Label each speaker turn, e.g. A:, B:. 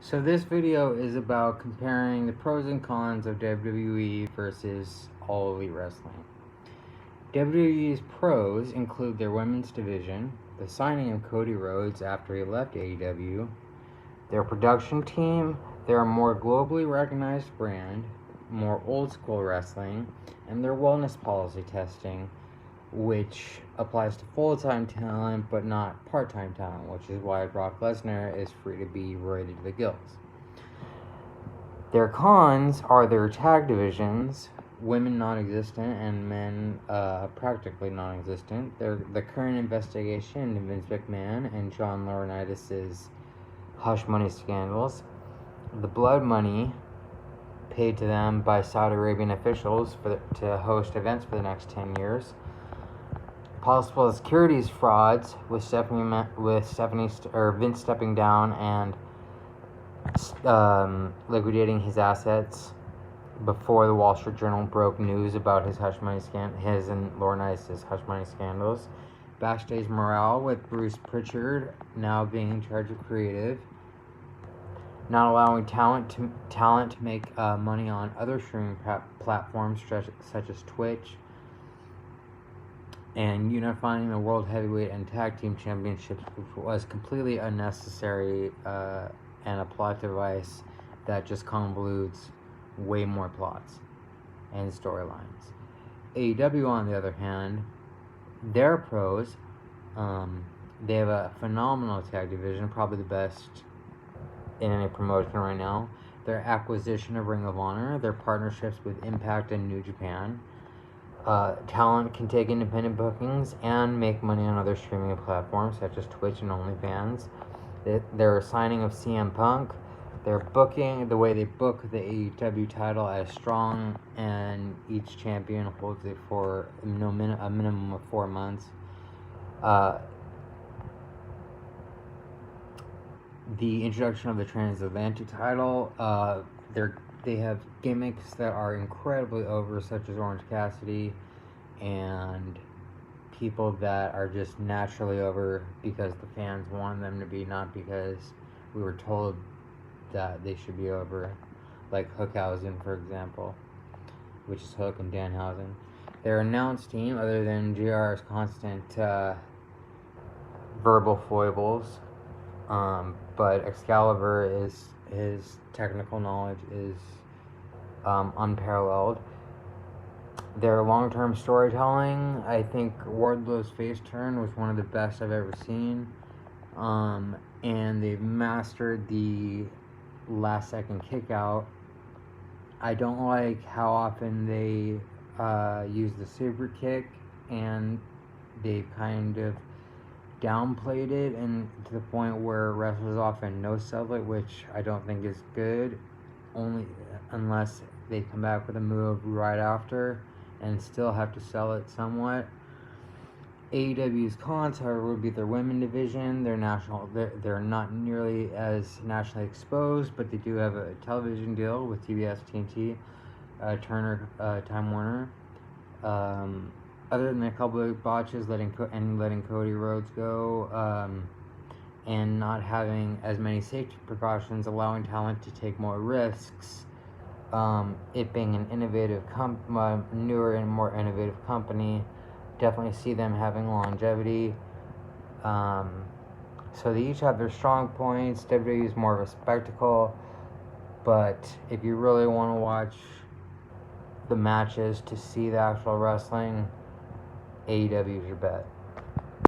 A: So this video is about comparing the pros and cons of WWE versus All Elite Wrestling. WWE's pros include their women's division, the signing of Cody Rhodes after he left AEW, their production team, their more globally recognized brand, more old school wrestling, and their wellness policy testing, which applies to full-time talent but not part-time talent, which is why Brock Lesnar is free to be roided to the gills. Their cons are their tag divisions, women non-existent and men practically non-existent. The current investigation into Vince McMahon and John Laurinaitis' hush money scandals, the blood money paid to them by Saudi Arabian officials to host events for the next 10 years, possible securities frauds with Vince stepping down and liquidating his assets before the Wall Street Journal broke news about his his and Laurinaitis' hush money scandals, backstage morale with Bruce Pritchard now being in charge of creative, not allowing talent to make money on other streaming platforms such as Twitch, and unifying the World Heavyweight and Tag Team Championships, which was completely unnecessary and a plot device that just convolutes way more plots and storylines. AEW, on the other hand, their pros, they have a phenomenal tag division, probably the best in any promotion right now. Their acquisition of Ring of Honor, their partnerships with Impact and New Japan. Talent can take independent bookings and make money on other streaming platforms such as Twitch and OnlyFans. Their signing of CM Punk, their booking, the way they book the AEW title as strong, and each champion holds it for a minimum of 4 months. The introduction of the transatlantic title, they have gimmicks that are incredibly over, such as Orange Cassidy, and people that are just naturally over because the fans wanted them to be, not because we were told that they should be over, like Hookhausen, for example, which is Hook and Danhausen. Their announced team, other than JR's constant verbal foibles, but Excalibur his technical knowledge is unparalleled. Their long-term storytelling, I think Wardlow's face turn was one of the best I've ever seen, and they've mastered the last-second kick-out. I don't like how often they use the super kick, and they've kind of downplayed it, and to the point where wrestlers often no-sell it, which I don't think is good, only unless they come back with a move right after and still have to sell it somewhat. AEW's cons, however, would be their women division. They're not nearly as nationally exposed, but they do have a television deal with TBS, TNT, Turner, Time Warner. Other than a couple of botches, letting Cody Rhodes go, and not having as many safety precautions, allowing talent to take more risks, it being an innovative newer and more innovative company, definitely see them having longevity. So they each have their strong points. WWE is more of a spectacle, but if you really want to watch the matches to see the actual wrestling, AEW is your bet.